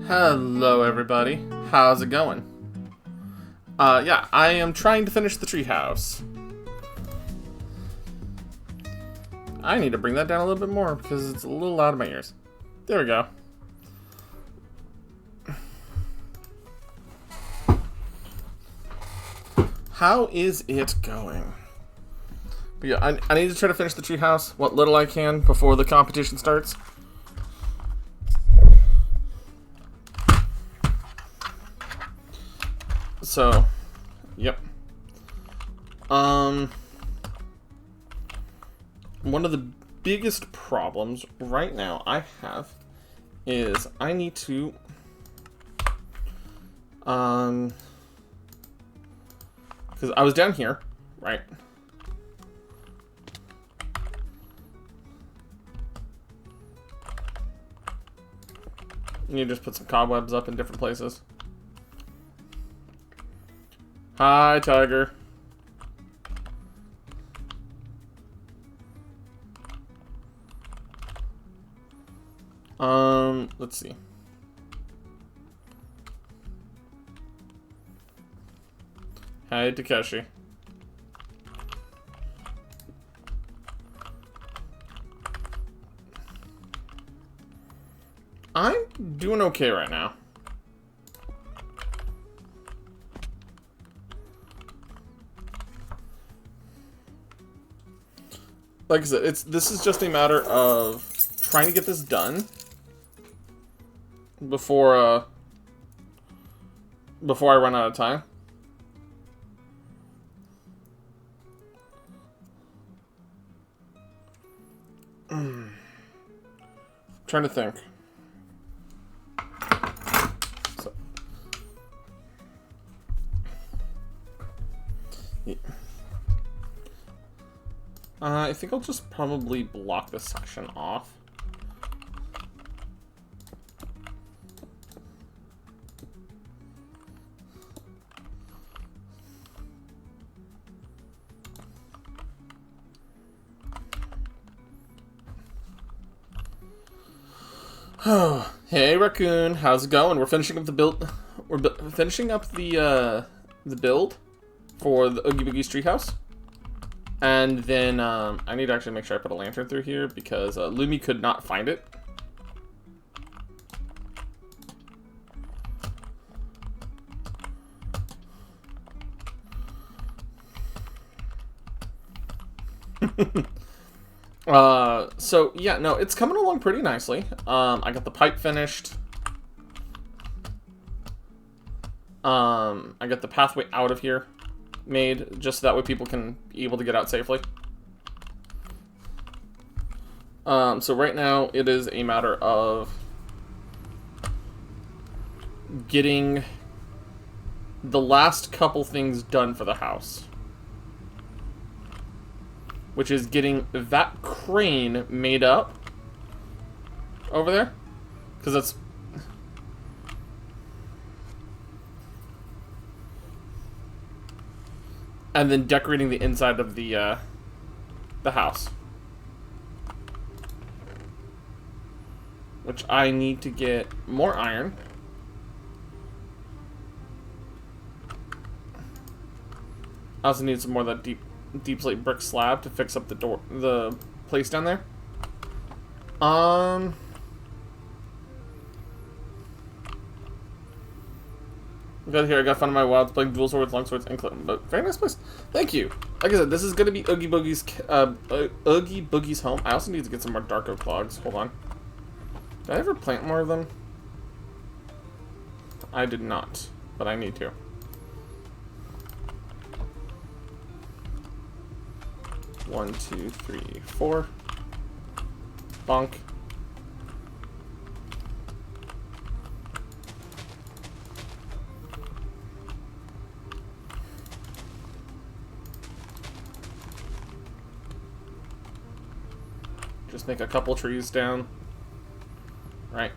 Hello everybody, how's it going? Yeah, I am trying to finish the treehouse. I need to bring that down a little bit more because it's a little loud in my ears. There we go. How is it going? But yeah, I need to try to finish the treehouse, what little I can, before the competition starts. So, yep. One of the biggest problems right now I have is I need to, because I was down here, right? You just put some cobwebs up in different places. Hi, Tiger. Let's see. Hi, Takeshi. I'm doing okay right now. Like I said, this is just a matter of trying to get this done before I run out of time. Trying to think. So, yeah. I think I'll just probably block this section off. Oh, hey Raccoon, how's it going? We're finishing up the build. We're finishing up the build for the Oogie Boogie's treehouse. And then I need to actually make sure I put a lantern through here because Lumi could not find it. So yeah, no, it's coming along pretty nicely. I got the pipe finished. I got the pathway out of here made, just so that way people can be able to get out safely. So right now it is a matter of getting the last couple things done for the house, which is getting that crane made up over there, because that's and then decorating the inside of the house, which I need to get more iron. I also need some more of that deep slate brick slab to fix up the place down there. Got here. I got fun of my wilds playing dual swords, long swords, and Clinton. But very nice place. Thank you. Like I said, this is gonna be Oogie Boogie's home. I also need to get some more dark oak logs. Hold on. Did I ever plant more of them? I did not, but I need to. One, two, three, four. Bonk. Just make a couple trees down. Right.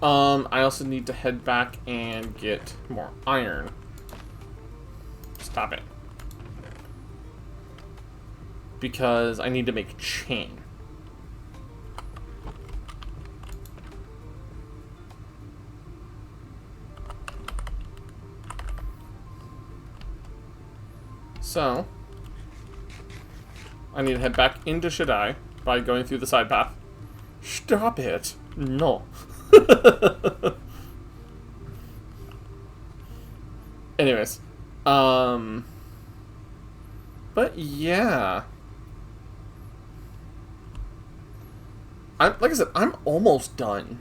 I also need to head back and get more iron. Stop it. Because I need to make chain. So, I need to head back into Shaddai by going through the side path. Stop it! No. Anyways, but yeah. Like I said, I'm almost done.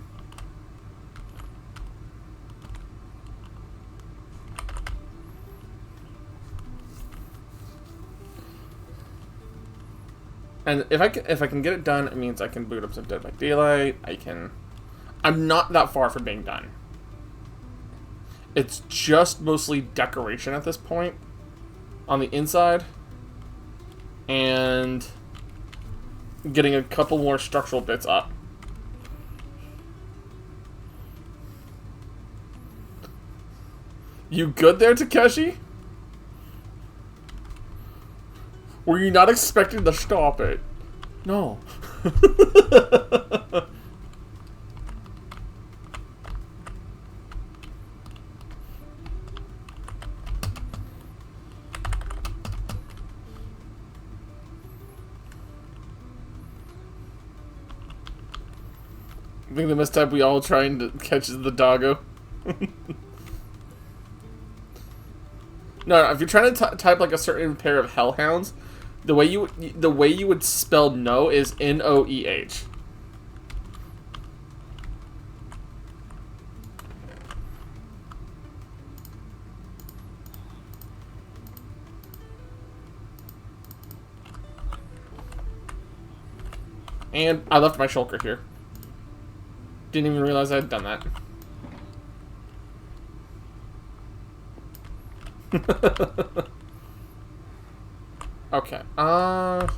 And if I can get it done, it means I can boot up some Dead by Daylight. I'm not that far from being done. It's just mostly decoration at this point on the inside, and getting a couple more structural bits up. You good there, Takeshi? Were you not expecting to stop it? No. I think the mistype we all trying to catch is the doggo. No, if you're trying to type like a certain pair of hellhounds, the way you would spell no is Noeh. And I left my shulker here. Didn't even realize I had done that. Okay. Alright,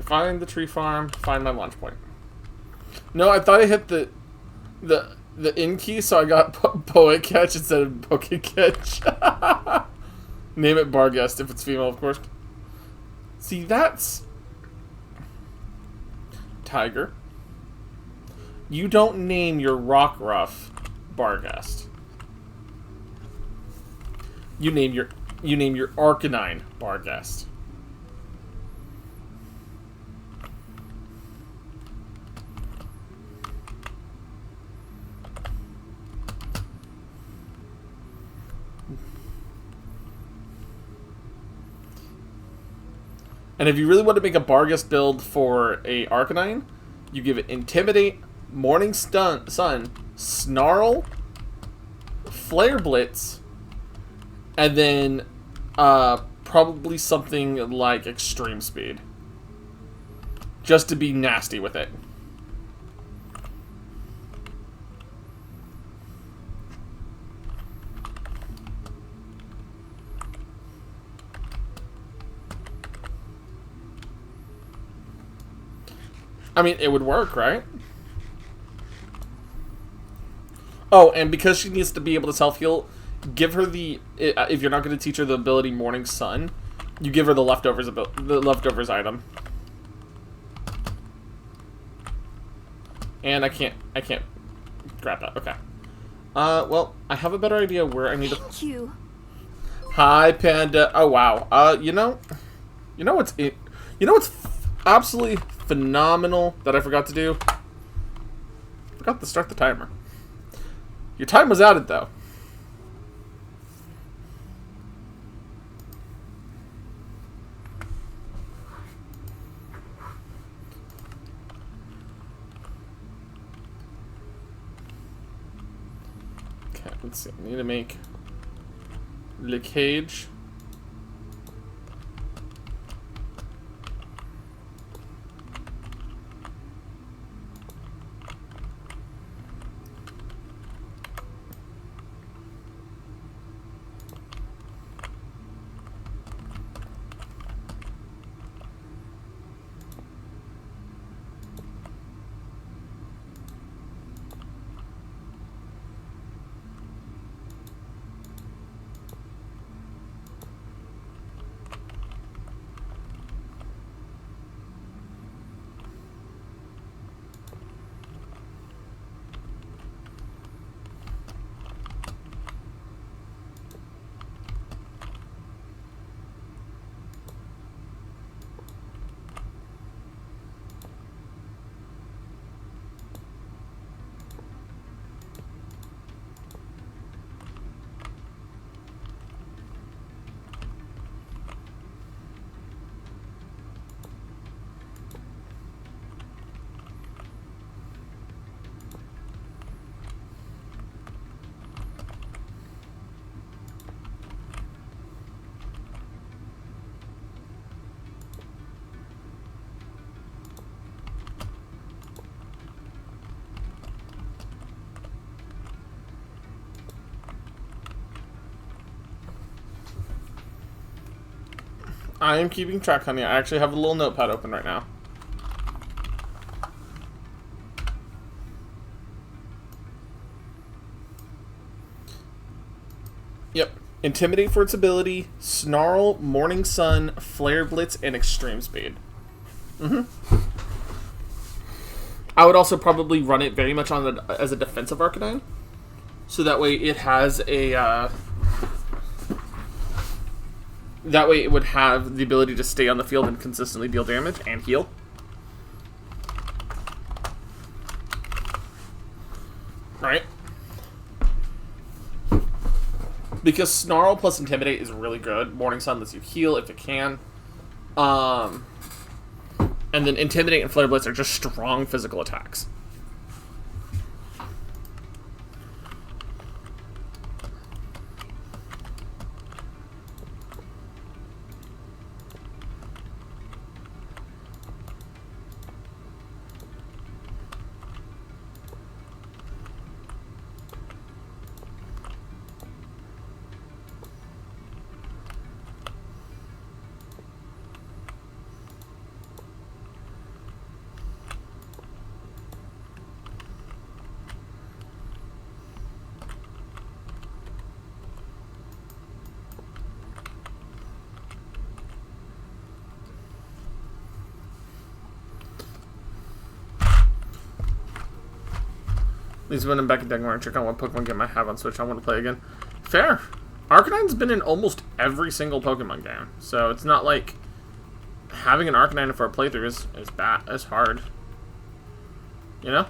find the tree farm, find my launch point. No, I thought I hit the in key, so I got poet catch instead of poke catch. Name it Barghest if it's female, of course. See, that's Tiger. You don't name your Rockruff Barghest. You name your Arcanine Barghest. And if you really want to make a Bargus build for a Arcanine, you give it Intimidate, Morning Sun, Snarl, Flare Blitz, and then probably something like Extreme Speed. Just to be nasty with it. I mean, it would work, right? Oh, and because she needs to be able to self-heal, give her the... If you're not going to teach her the ability Morning Sun, you give her the leftovers item. And I can't grab that. Okay. Well, I have a better idea where I need to... Thank you. Hi, Panda. Oh, wow. You know what's absolutely phenomenal that I forgot to do? Forgot to start the timer. Your time was added, though. Okay, let's see. I need to make the cage. I am keeping track, honey. I actually have a little notepad open right now. Yep. Intimidate for its ability, Snarl, Morning Sun, Flare Blitz, and Extreme Speed. I would also probably run it very much on as a defensive Arcanine. So that way it has a... that way it would have the ability to stay on the field and consistently deal damage and heal. Right? Because Snarl plus Intimidate is really good. Morning Sun lets you heal if it can. And then Intimidate and Flare Blitz are just strong physical attacks. At least when I'm back in Dengar and check out what Pokemon game I have on Switch I want to play again. Fair. Arcanine's been in almost every single Pokemon game, so it's not like having an Arcanine for a playthrough is hard. You know?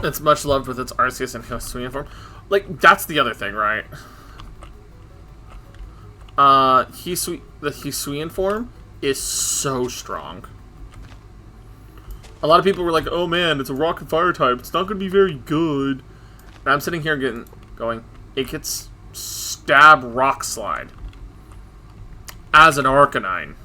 It's much loved with its Arceus and Hisuian form. Like, that's the other thing, right? The Hisuian form is so strong. A lot of people were like, oh man, it's a rock and fire type. It's not going to be very good. And I'm sitting here going, it gets stab rock slide as an Arcanine.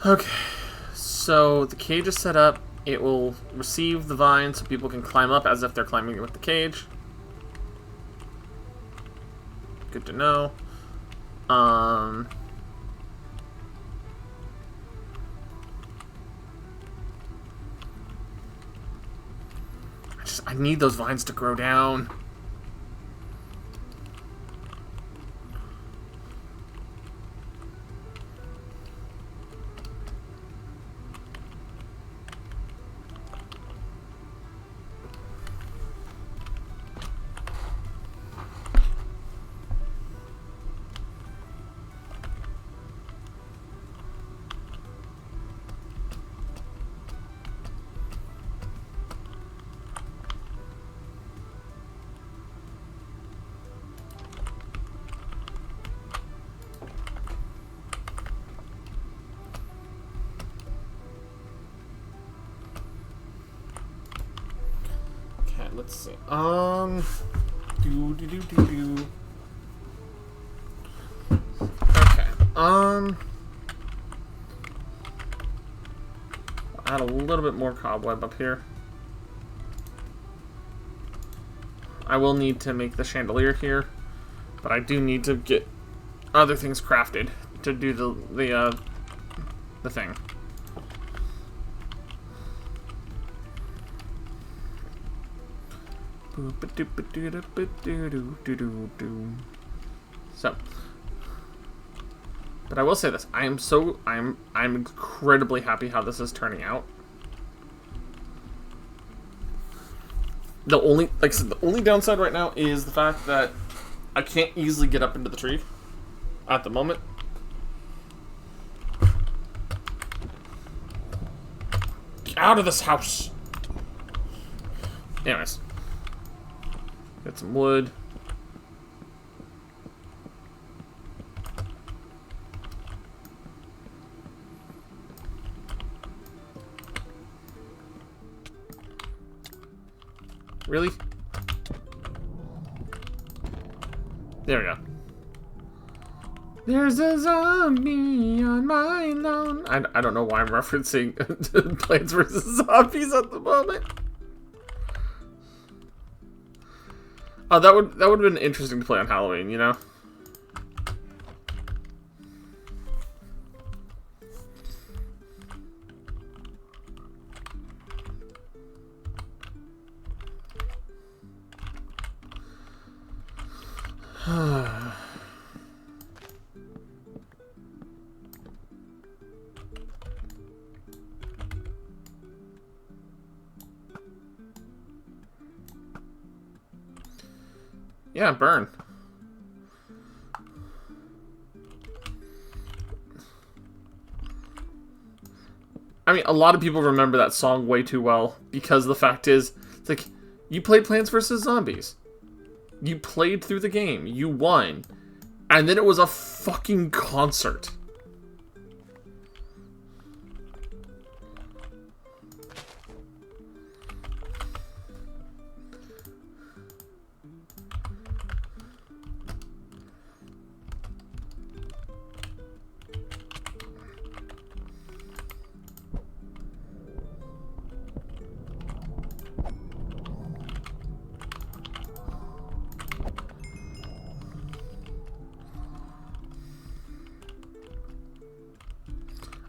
Okay, so the cage is set up. It will receive the vine so people can climb up as if they're climbing with the cage. Good to know. I need those vines to grow down. Let's see. Okay. Add a little bit more cobweb up here. I will need to make the chandelier here, but I do need to get other things crafted to do the thing. So, but I will say this: I'm incredibly happy how this is turning out. The only, like I said, the only downside right now is the fact that I can't easily get up into the tree at the moment. Get out of this house. Anyways. Get some wood. Really? There we go. There's a zombie on my lawn. I don't know why I'm referencing Plants vs. Zombies at the moment. Oh, that would have been interesting to play on Halloween, you know? Yeah, burn. I mean, a lot of people remember that song way too well because the fact is, it's like, you played Plants vs. Zombies. You played through the game. You won. And then it was a fucking concert.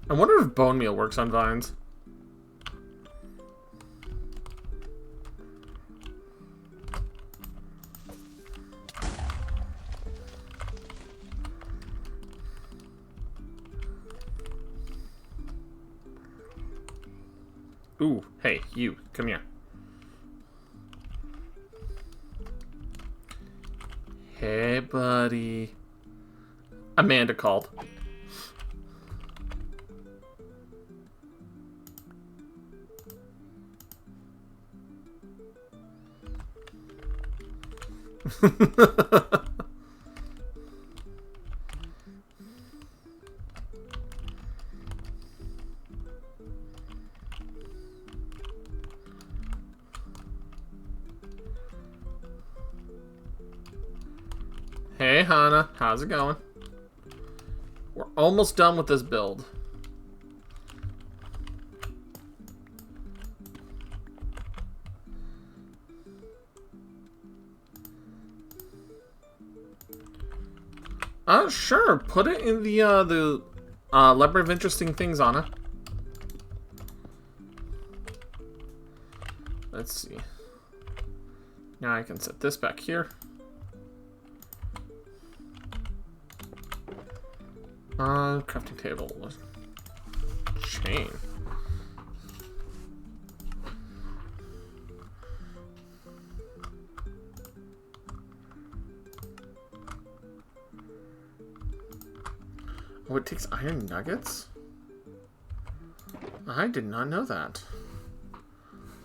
I wonder if bone meal works on vines. Ooh, hey, you, come here. Hey, buddy. Amanda called. Hey, Hannah. How's it going? We're almost done with this build. Sure. Put it in the Leopard of Interesting Things, Anna. Let's see. Now I can set this back here. Crafting table. Chain. Oh, it takes iron nuggets? I did not know that.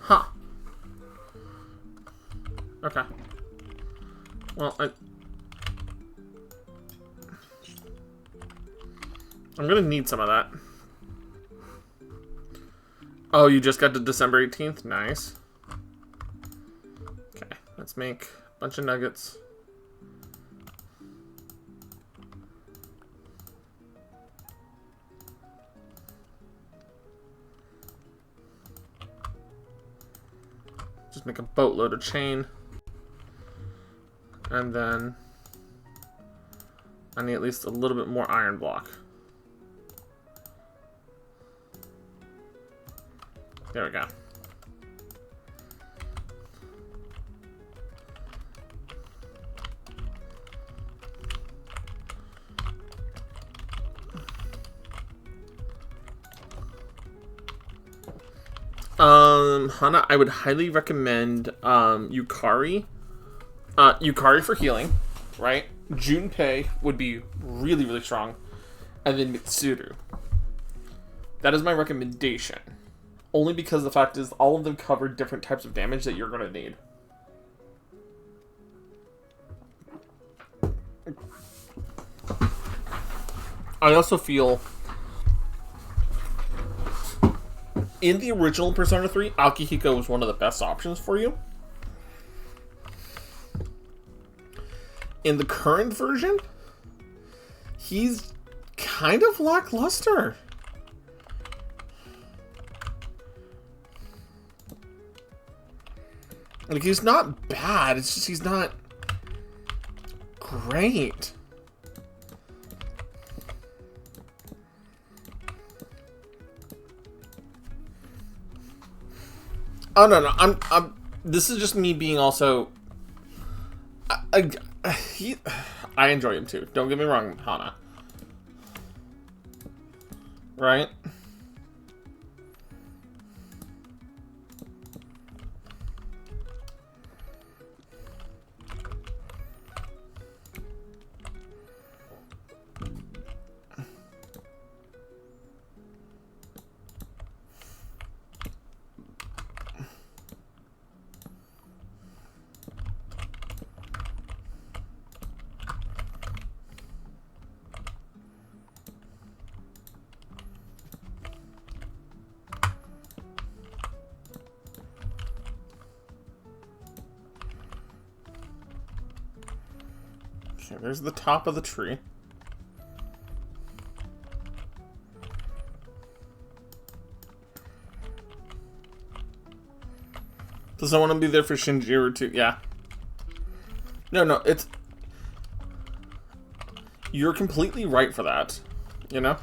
Huh. Okay. Well, I'm gonna need some of that. Oh, you just got to December 18th? Nice. Okay, let's make a bunch of nuggets. Just make a boatload of chain. And then I need at least a little bit more iron block. There we go. Hana, I would highly recommend Yukari. Yukari for healing, right? Junpei would be really, really strong. And then Mitsuru. That is my recommendation. Only because the fact is all of them cover different types of damage that you're going to need. I also feel in the original Persona 3, Akihiko was one of the best options for you. In the current version, he's kind of lackluster. Like, he's not bad, it's just he's not great. Oh, no, I'm this is just me being also... I enjoy him too. Don't get me wrong, Hana. Right? Okay, there's the top of the tree. Does I want to be there for Shinjiro too? Yeah. No, it's... You're completely right for that. You know?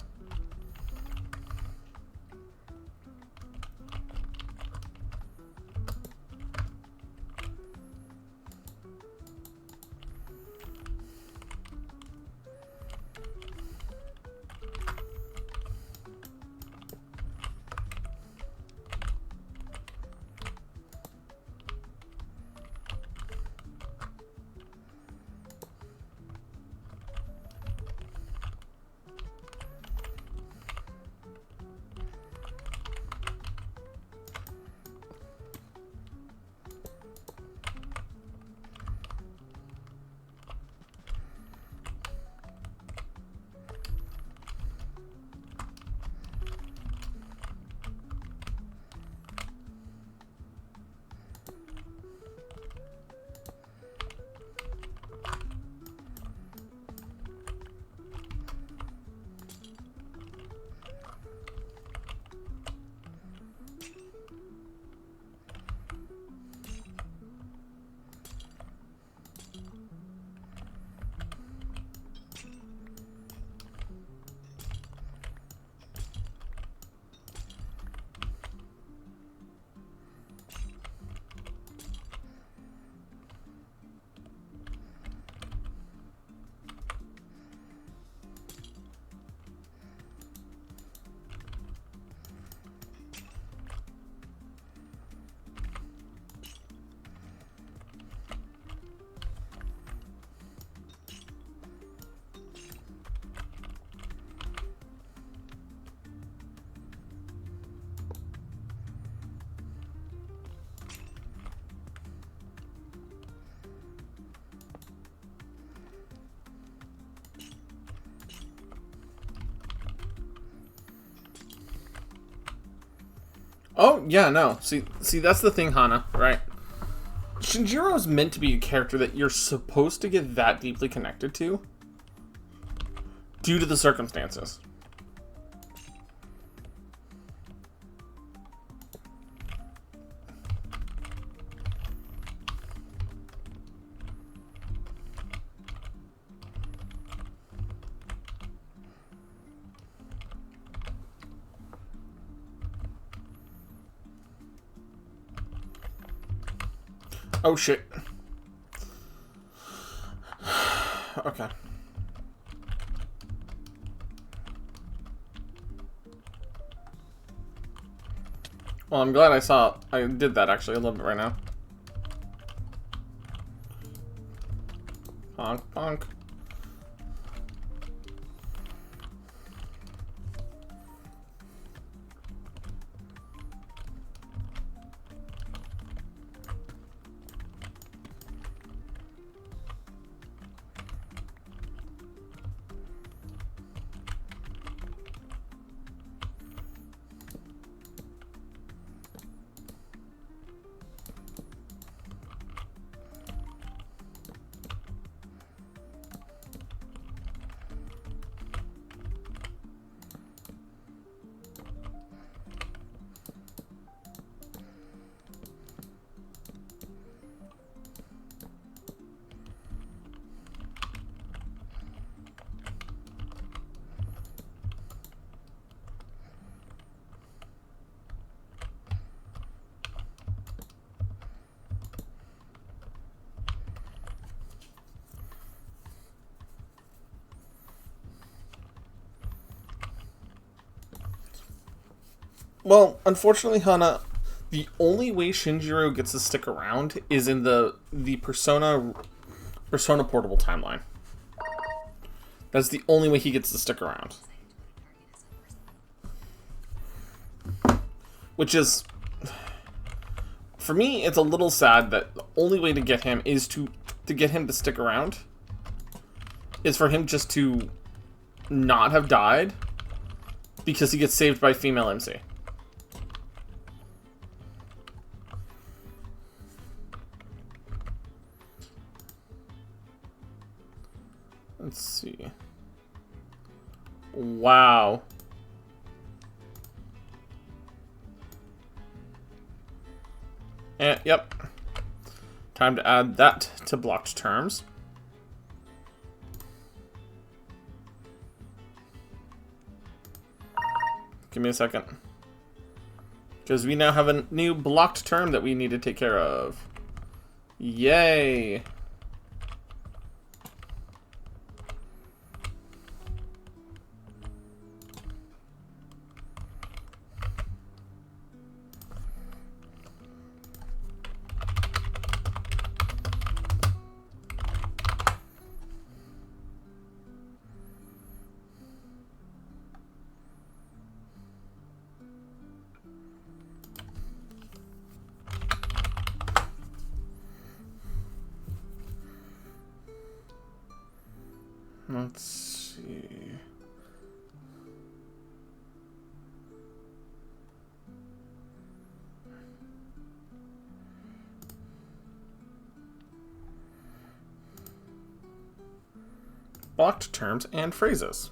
Oh, yeah, no. See, that's the thing, Hana, right? Shinjiro is meant to be a character that you're supposed to get that deeply connected to due to the circumstances. Oh, shit. Okay. Well, I'm glad I did that actually a little bit right now. Bonk, bonk. Well, unfortunately, Hana, the only way Shinjiro gets to stick around is in the Persona Portable timeline. That's the only way he gets to stick around. Which is, for me, it's a little sad that the only way to get him is to get him to stick around is for him just to not have died because he gets saved by female MC. Let's see. Wow. And, yep. Time to add that to blocked terms. Give me a second. Because we now have a new blocked term that we need to take care of. Yay! Let's see. Blocked terms and phrases.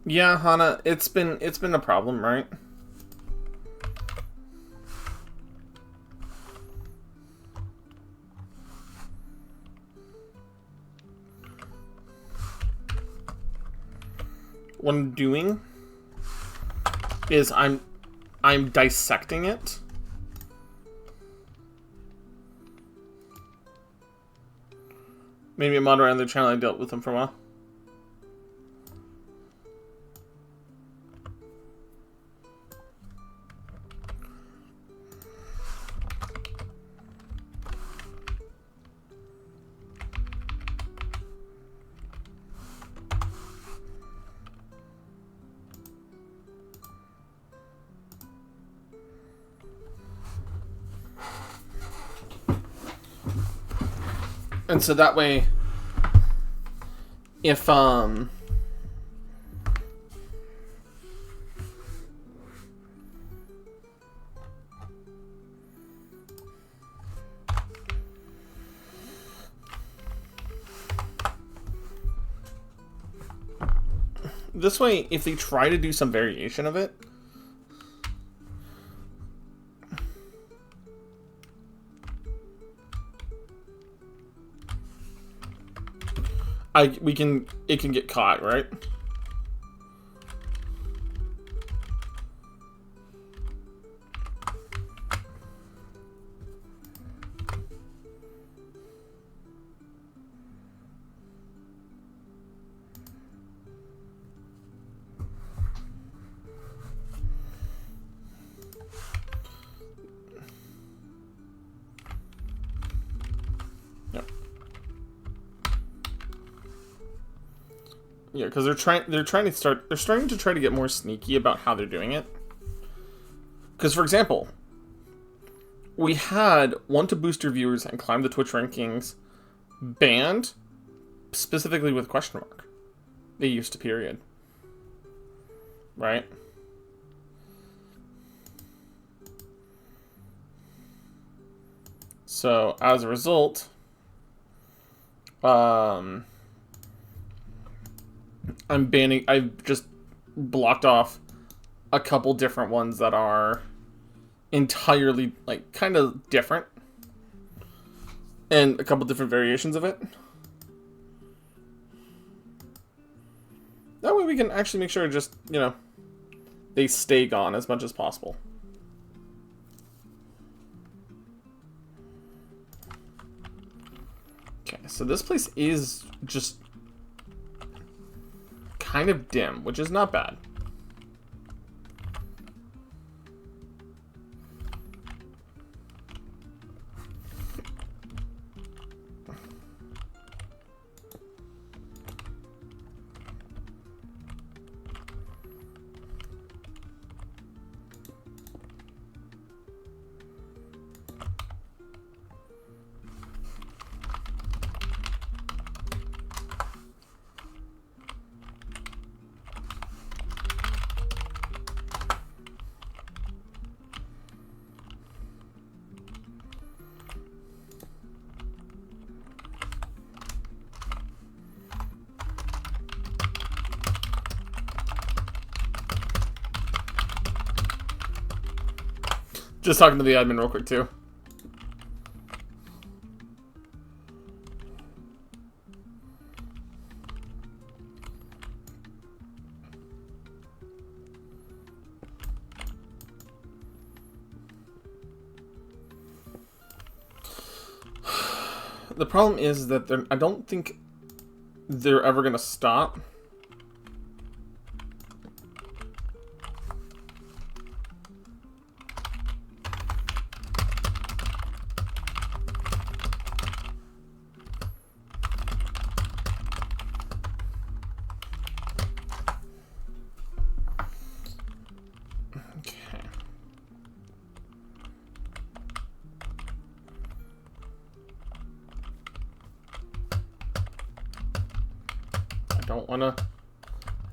Yeah, Hana, it's been a problem, right? What I'm doing is I'm dissecting it. Maybe a moderator on their channel. I dealt with them for a while. And so that way, if this way, if they try to do some variation of it, it can get caught, right? Yeah, because they're starting to try to get more sneaky about how they're doing it. Because, for example, we had want to boost your viewers and climb the Twitch rankings banned specifically with question mark. They used to period. Right? So, as a result, I've just blocked off a couple different ones that are entirely, like, kind of different. And a couple different variations of it. That way we can actually make sure just, you know, they stay gone as much as possible. Okay, so this place is just kind of dim, which is not bad. Just talking to the admin real quick, too. The problem is that I don't think they're ever going to stop.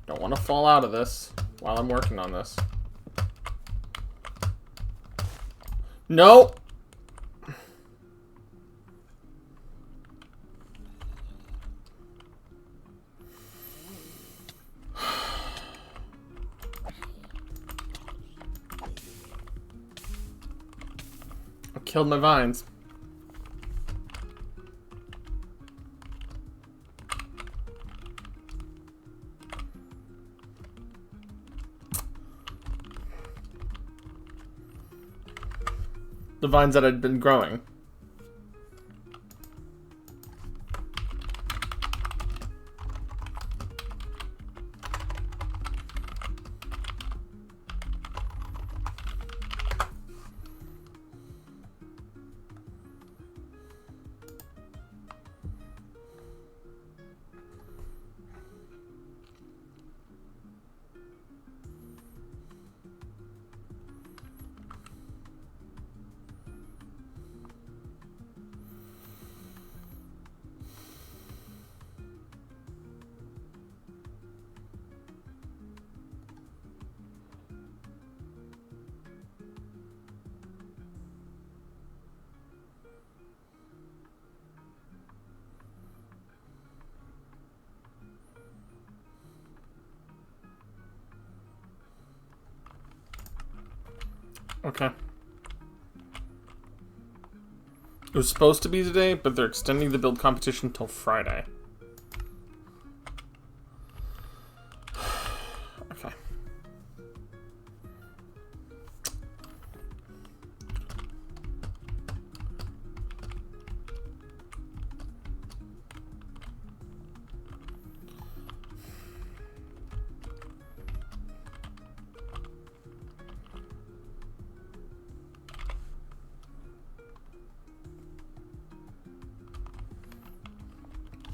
Don't wanna fall out of this while I'm working on this. No. I killed my vines. The vines that had been growing. Okay. It was supposed to be today, but they're extending the build competition till Friday. Okay.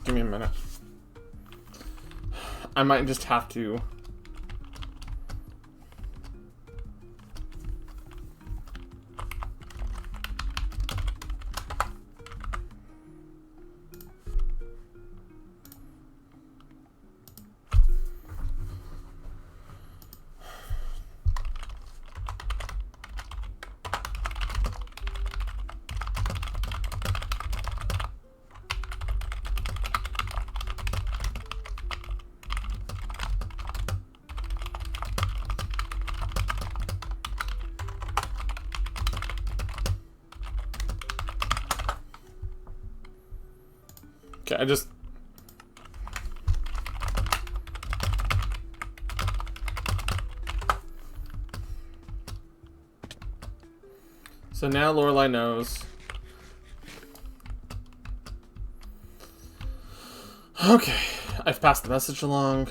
Give me a minute. I might just have to... Okay, I just... So now Lorelai knows. Okay, I've passed the message along.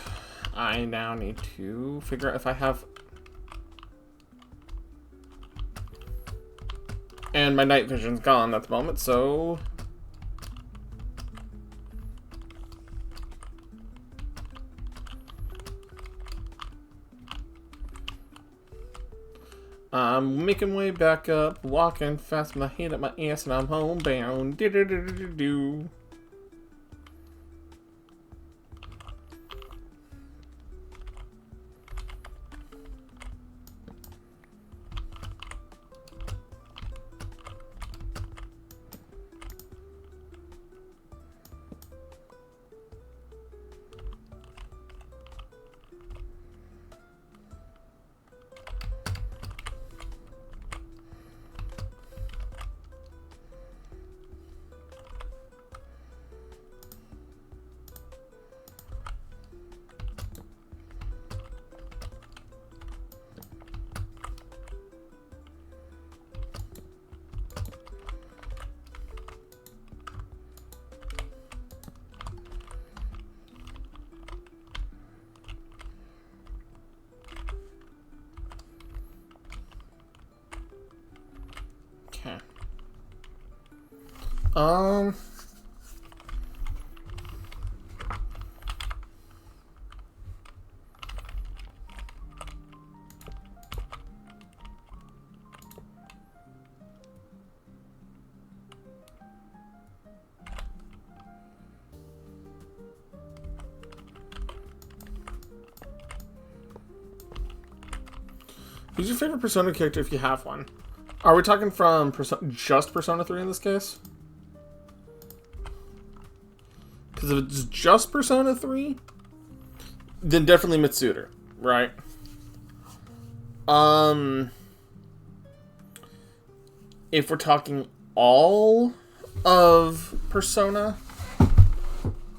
I now need to figure out if I have... And my night vision's gone at the moment, so... I'm making way back up, walking fast with my hand up my ass, and I'm homebound. Do-do-do-do-do-do. Um. Who's your favorite Persona character if you have one? Are we talking from just Persona 3 in this case? Because if it's just Persona 3, then definitely Mitsuda, right? If we're talking all of Persona,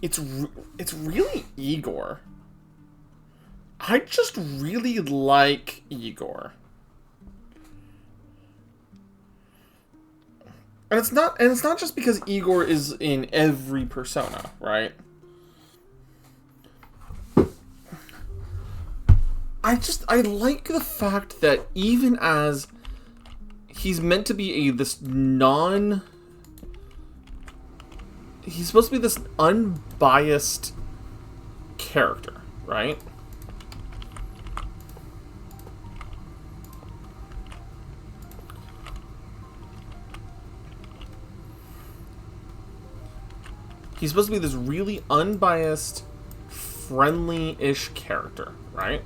it's really Igor. I just really like Igor. And it's not just because Igor is in every Persona, right? I like the fact that even as he's meant to be he's supposed to be this unbiased character, right? He's supposed to be this really unbiased, friendly-ish character, right?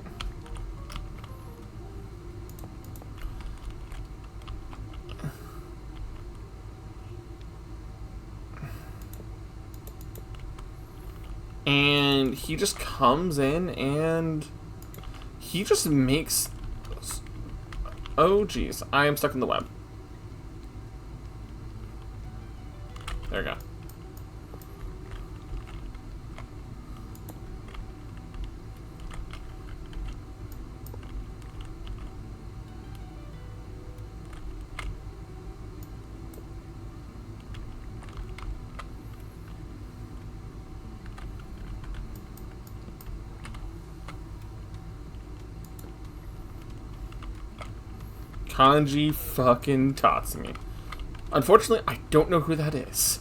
And he just comes in and he just makes... Oh, geez. I am stuck in the web. There we go. Kanji fucking Tatsumi. Unfortunately, I don't know who that is.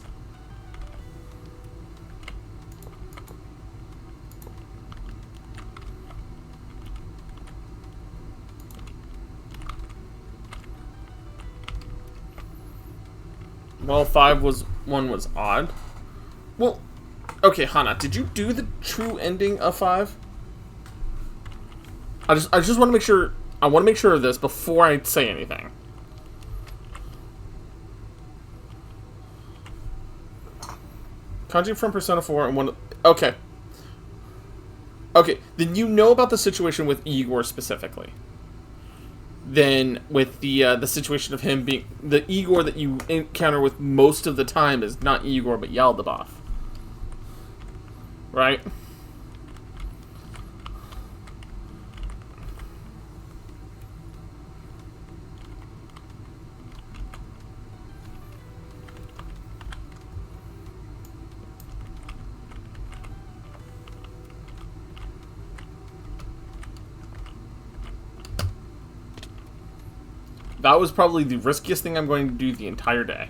Well, 1 was odd. Well, okay, Hana, did you do the true ending of 5? I just want to make sure. I want to make sure of this before I say anything. Kanji from Persona 4 and 1. Okay. Okay, then you know about the situation with Igor specifically. Then with the situation of him being the Igor that you encounter with most of the time is not Igor but Yaldabaoth. Right? That was probably the riskiest thing I'm going to do the entire day.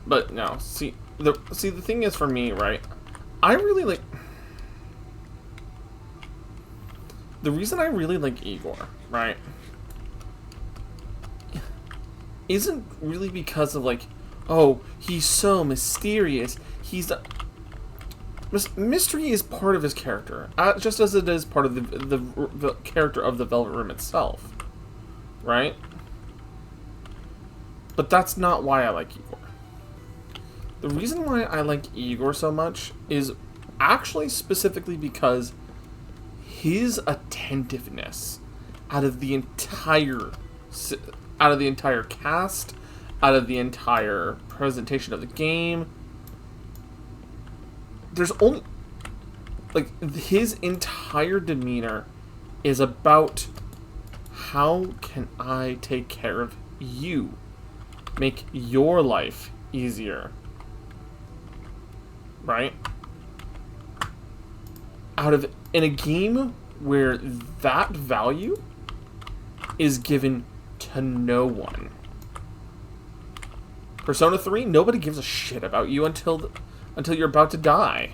But no, see the thing is for me, right? I really like the reason I really like Igor, right? Isn't really because of like, oh, he's so mysterious. Mystery is part of his character, just as it is part of the character of the Velvet Room itself, right? But that's not why I like Igor. The reason why I like Igor so much is actually specifically because his attentiveness out of the entire cast, out of the entire presentation of the game, there's only, like, his entire demeanor is about how can I take care of you, make your life easier, right? In a game where that value is given to no one. Persona 3, nobody gives a shit about you until you're about to die.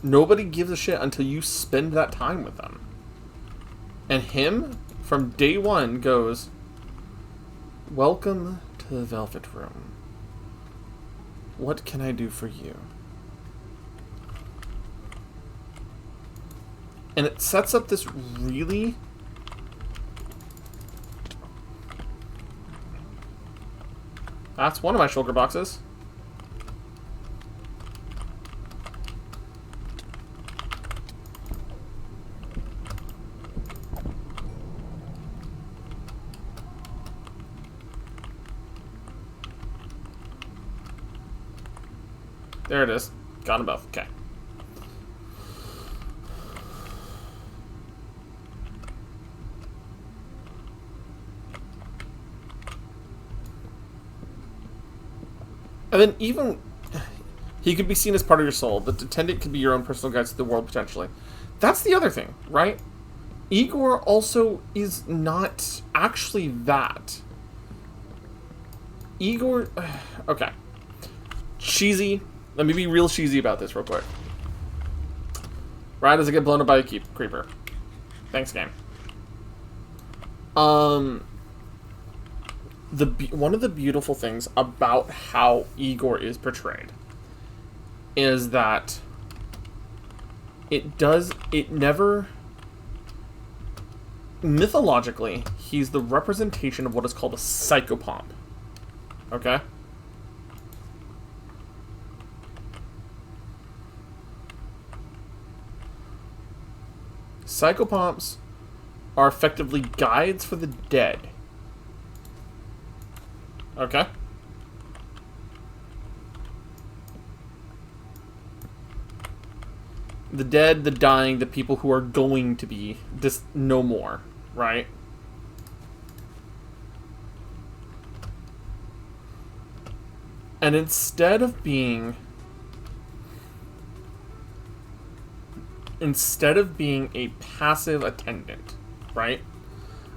Nobody gives a shit until you spend that time with them. And him, from day one, goes, "Welcome to the Velvet Room. What can I do for you?" And it sets up this really... That's one of my shulker boxes. There it is. Got them both. Okay. And then even... He could be seen as part of your soul. The attendant could be your own personal guide to the world, potentially. That's the other thing, right? Igor also is not actually that. Igor... Okay. Cheesy. Let me be real cheesy about this real quick. Right as I get blown up by a creeper. Thanks, game. One of the beautiful things about how Igor is portrayed is that it never... Mythologically, he's the representation of what is called a psychopomp. Okay? Psychopomps are effectively guides for the dead. Okay? The dead, the dying, the people who are going to be just no more, right? And instead of being a passive attendant, right?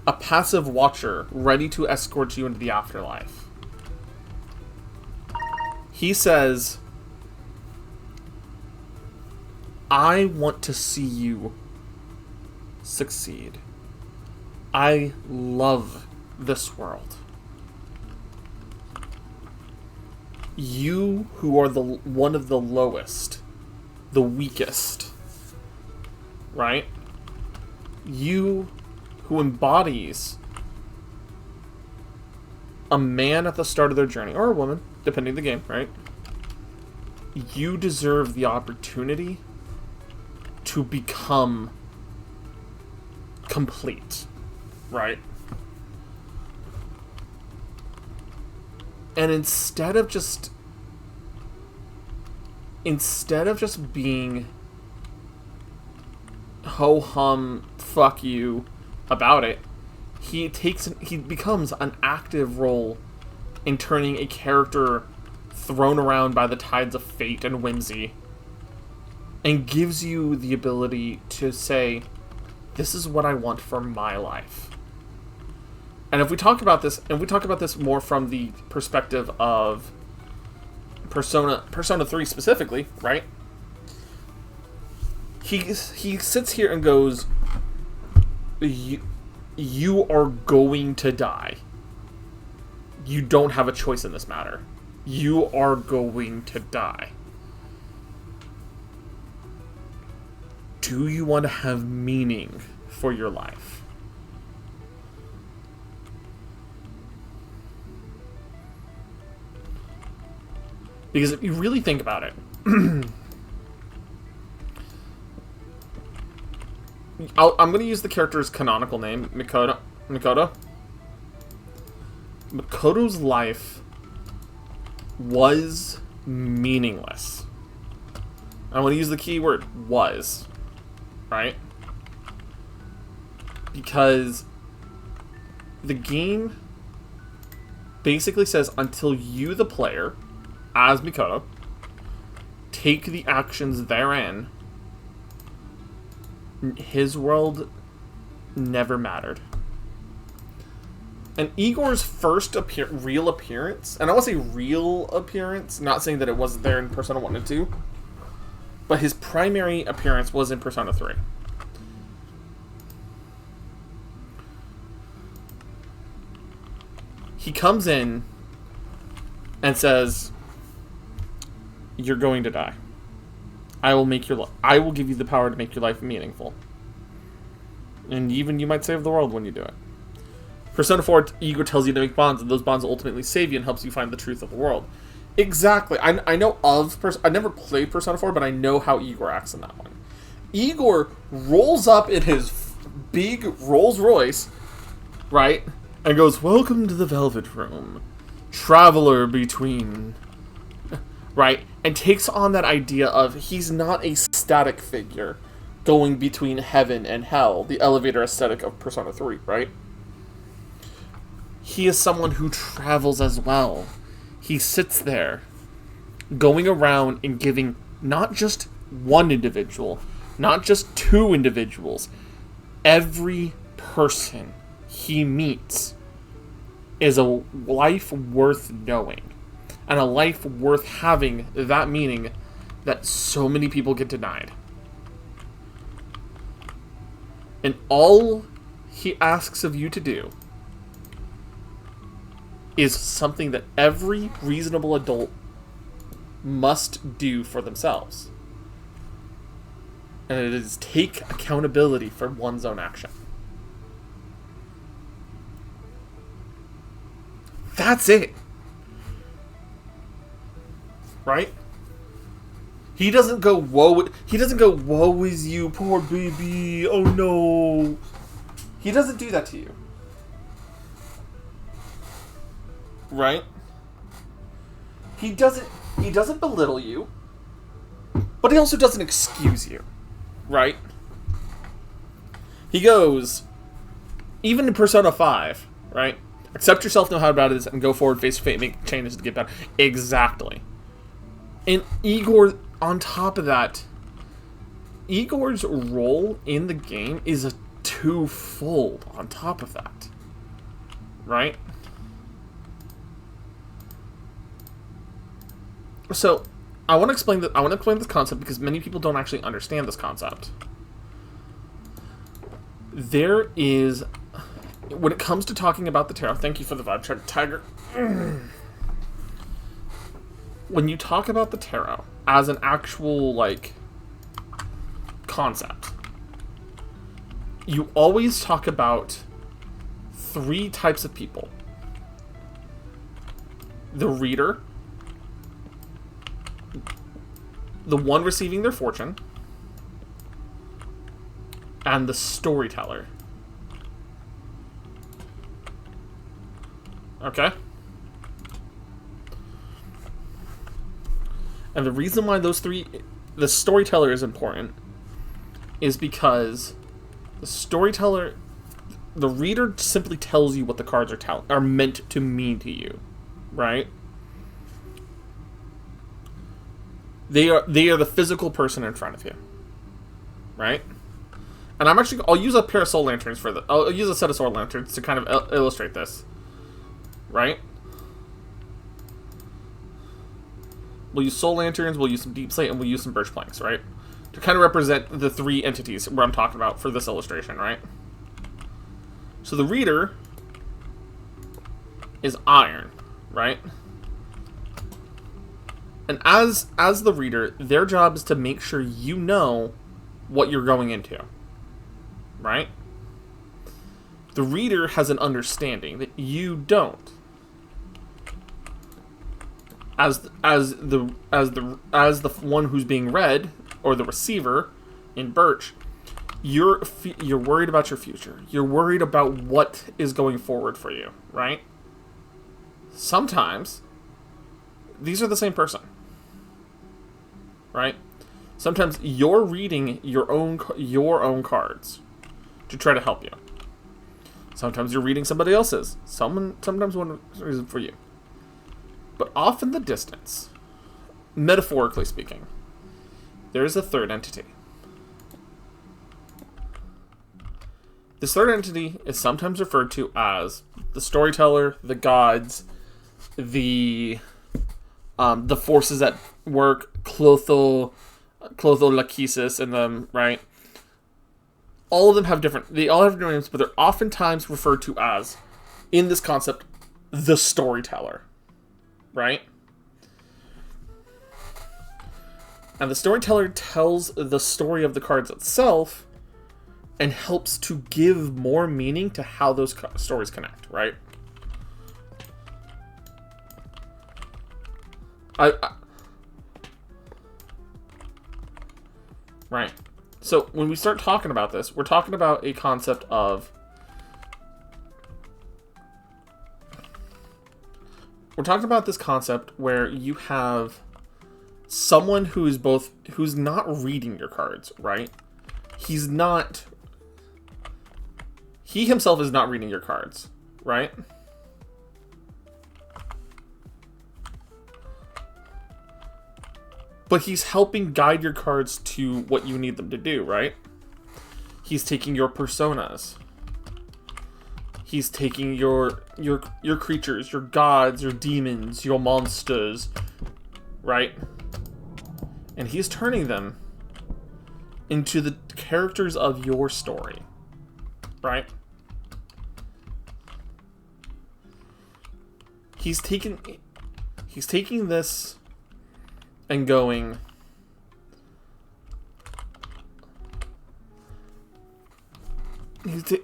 A passive watcher ready to escort you into the afterlife. He says, I want to see you succeed. I love this world. You who are one of the lowest, the weakest, right? You who embodies a man at the start of their journey, or a woman, depending on the game, right? You deserve the opportunity to become complete, right? And instead of just being ho-hum, fuck you about it, he becomes an active role in turning a character thrown around by the tides of fate and whimsy, and gives you the ability to say, this is what I want for my life. And if we talk about this more from the perspective of Persona 3 specifically, right? he sits here and goes, you are going to die. You don't have a choice in this matter. You are going to die. Do you want to have meaning for your life? Because if you really think about it, I'm going to use the character's canonical name, Mikoto. Mikoto's life was meaningless. I want to use the key word, was. Right? Because the game basically says until you, the player, as Mikoto, take the actions therein, his world never mattered. And Igor's first real appearance, and I want to say real appearance, not saying that it wasn't there in Persona 1 and 2, but his primary appearance was in Persona 3. He comes in and says, "You're going to die. I will give you the power to make your life meaningful. And even you might save the world when you do it." Persona 4, Igor tells you to make bonds, and those bonds will ultimately save you and helps you find the truth of the world. Exactly. I know of... I never played Persona 4, but I know how Igor acts in that one. Igor rolls up in his big Rolls Royce, right? And goes, "Welcome to the Velvet Room. Traveler between..." Right? And takes on that idea of he's not a static figure going between heaven and hell, the elevator aesthetic of Persona 3, right? He is someone who travels as well. He sits there, going around and giving not just one individual, not just two individuals, every person he meets is a life worth knowing. And a life worth having that meaning that so many people get denied. And all he asks of you to do is something that every reasonable adult must do for themselves. And it is take accountability for one's own action. That's it. Right? He doesn't go, woe is you, poor baby, oh no. He doesn't do that to you. Right? He doesn't belittle you, but he also doesn't excuse you. Right? He goes, even in Persona 5, right? Accept yourself, know how bad it is, and go forward, face to face, make changes to get better. Exactly. And Igor, on top of that, Igor's role in the game is a twofold on top of that. Right? So, I want to explain this concept because many people don't actually understand this concept. There is, when it comes to talking about the tarot, thank you for the vibe check, Tiger. When you talk about the tarot as an actual, like, concept, you always talk about three types of people. The reader, the one receiving their fortune, and the storyteller. Okay? And the reason why the storyteller is important is because the storyteller, the reader simply tells you what the cards are meant to mean to you, right? They are the physical person in front of you, right? And I'll use a pair of soul lanterns I'll use a set of soul lanterns to kind of illustrate this, right? We'll use soul lanterns, we'll use some deep slate, and we'll use some birch planks, right? to kind of represent the three entities where I'm talking about for this illustration, right? So the reader is iron, right? And as the reader, their job is to make sure you know what you're going into, right? The reader has an understanding that you don't. As the one who's being read, or the receiver in Birch, you're worried about your future. You're worried about what is going forward for you, right? Sometimes these are the same person, right? Sometimes you're reading your own cards to try to help you. Sometimes you're reading somebody else's. Sometimes one is for you. But off in the distance, metaphorically speaking, there is a third entity. This third entity is sometimes referred to as the storyteller, the gods, the forces at work, Clotho Lachesis in them, right? All of them have different names, but they're oftentimes referred to as, in this concept, the storyteller, right? And the storyteller tells the story of the cards itself and helps to give more meaning to how those stories connect, right? Right. So when we start talking about this, we're talking about a concept of... We're talking about this concept where you have someone who's not reading your cards, right? He himself is not reading your cards, right? But he's helping guide your cards to what you need them to do, right? He's taking your personas. He's taking your creatures, your gods, your demons, your monsters, right? And he's turning them into the characters of your story, right? He's taking this and going,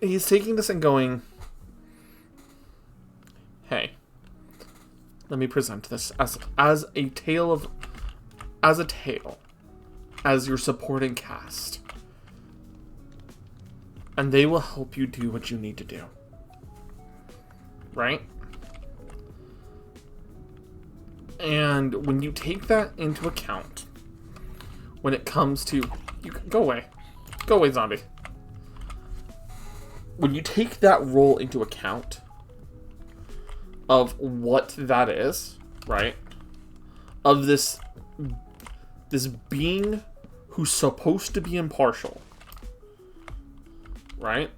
he's taking this and going, hey, let me present this as a tale, as your supporting cast, and they will help you do what you need to do, right? And when you take that into account, when it comes to... Go away, zombie. When you take that role into account of what that is, right? Of this being who's supposed to be impartial, right?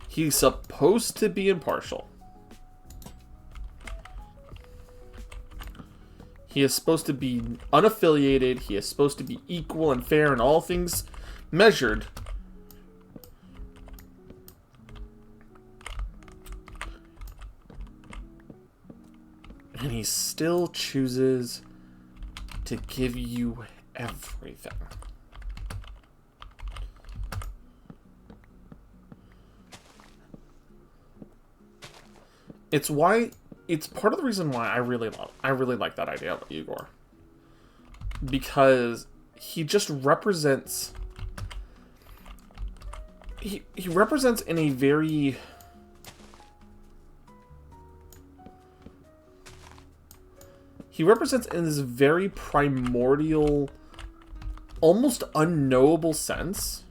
He's supposed to be impartial. He is supposed to be unaffiliated. He is supposed to be equal and fair in all things measured. And he still chooses to give you everything. It's part of the reason why I really like that idea of Igor. Because he just represents... He represents in a very... He represents in this very primordial, almost unknowable sense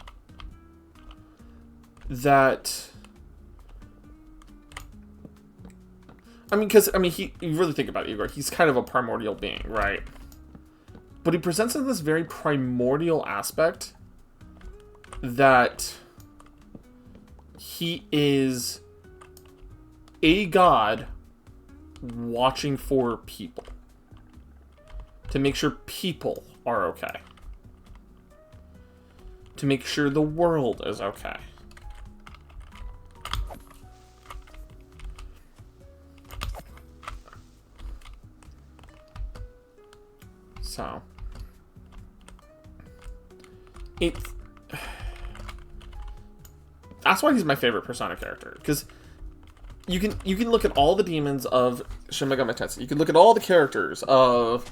that... you really think about it, Igor, he's kind of a primordial being, right? But he presents in this very primordial aspect that he is a god watching for people. To make sure people are okay. to make sure the world is okay. So that's why he's my favorite Persona character, because you can look at all the demons of Shin Megami Tensei. You can look at all the characters of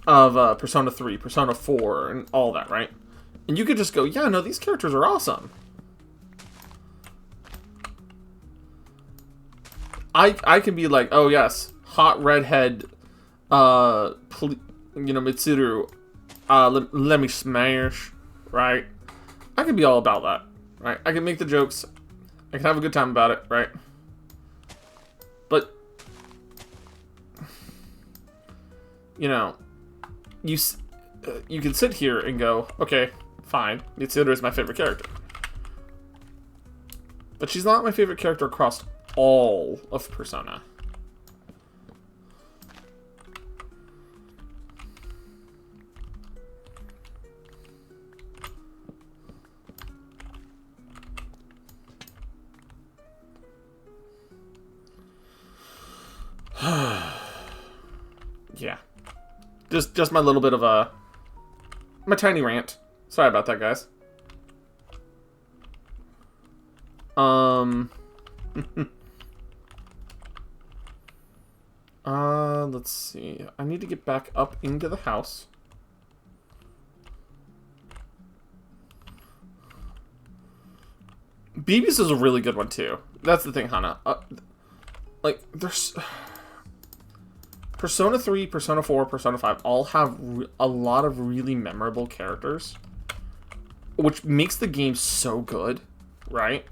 Persona 3, Persona 4, and all that, right? And you could just go, yeah, no, these characters are awesome. I can be like, oh yes, hot redhead, Mitsuru, let me smash, right? I can be all about that, right? I can make the jokes, I can have a good time about it, right? But you can sit here and go, okay, fine, Mitsuru is my favorite character, but she's not my favorite character across all of Persona. Yeah. Just my little bit of my tiny rant. Sorry about that, guys. Let's see. I need to get back up into the house. BB's is a really good one too. That's the thing, Hana. Like, there's Persona 3, Persona 4, Persona 5 all have a lot of really memorable characters, which makes the game so good, right?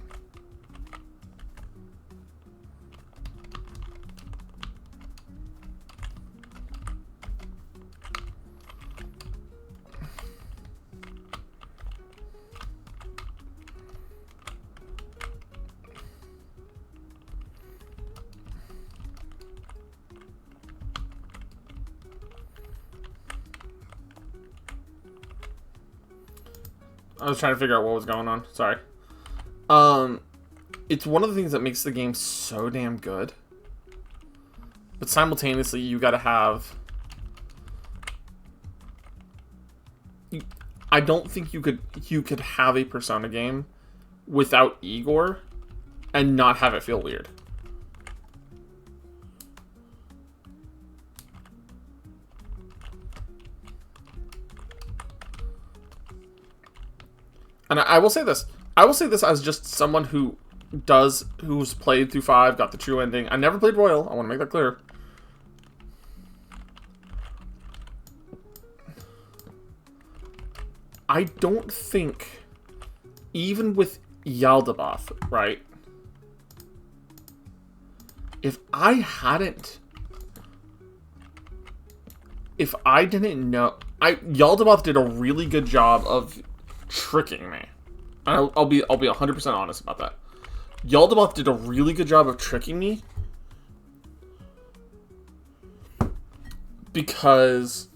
I was trying to figure out what was going on. Sorry. It's one of the things that makes the game so damn good. But simultaneously, you gotta have... I don't think you could have a Persona game without Igor and not have it feel weird. And I will say this. I will say this as just someone who's played through 5, got the true ending. I never played Royal. I want to make that clear. I don't think, even with Yaldabaoth, right? If I didn't know, Yaldabaoth did a really good job of tricking me. I'll be 100% honest about that. Yaldabaoth did a really good job of tricking me because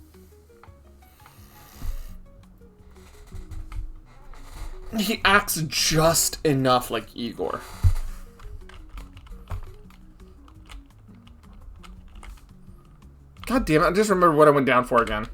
he acts just enough like Igor. God damn it, I just remembered what I went down for again.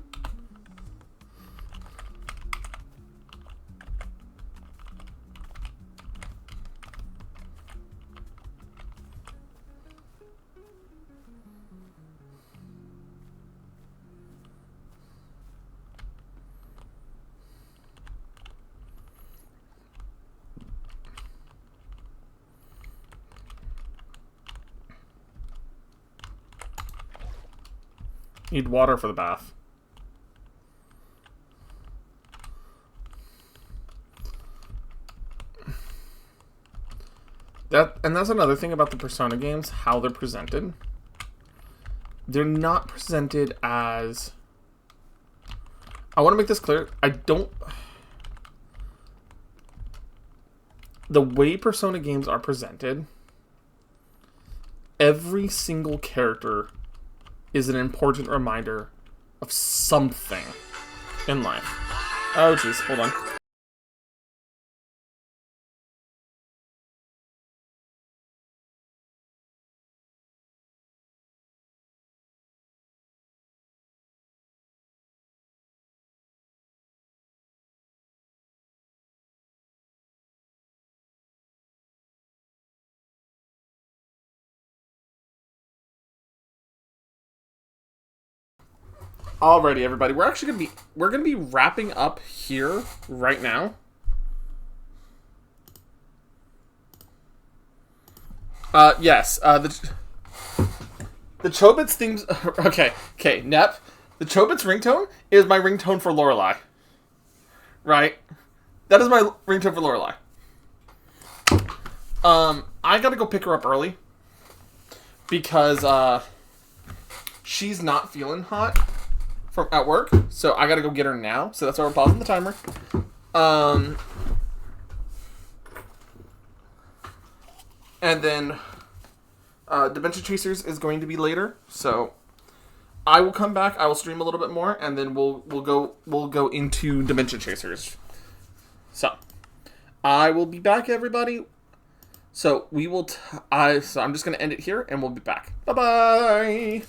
Need water for the bath. And that's another thing about the Persona games, how they're presented. They're not presented as... I want to make this clear. The way Persona games are presented, every single character is an important reminder of something in life. Oh, jeez. Hold on. Alrighty, everybody. We're gonna be wrapping up here right now. Yes. The Chobits themes. Okay. Nep. The Chobits ringtone is my ringtone for Lorelai. Right. That is my ringtone for Lorelai. I gotta go pick her up early because she's not feeling hot from at work, so I gotta go get her now. So that's why we're pausing the timer. And then Dementia Chasers is going to be later, so I will come back. I will stream a little bit more, and then we'll go into Dementia Chasers. So I will be back, everybody. So we will. So I'm just gonna end it here, and we'll be back. Bye bye.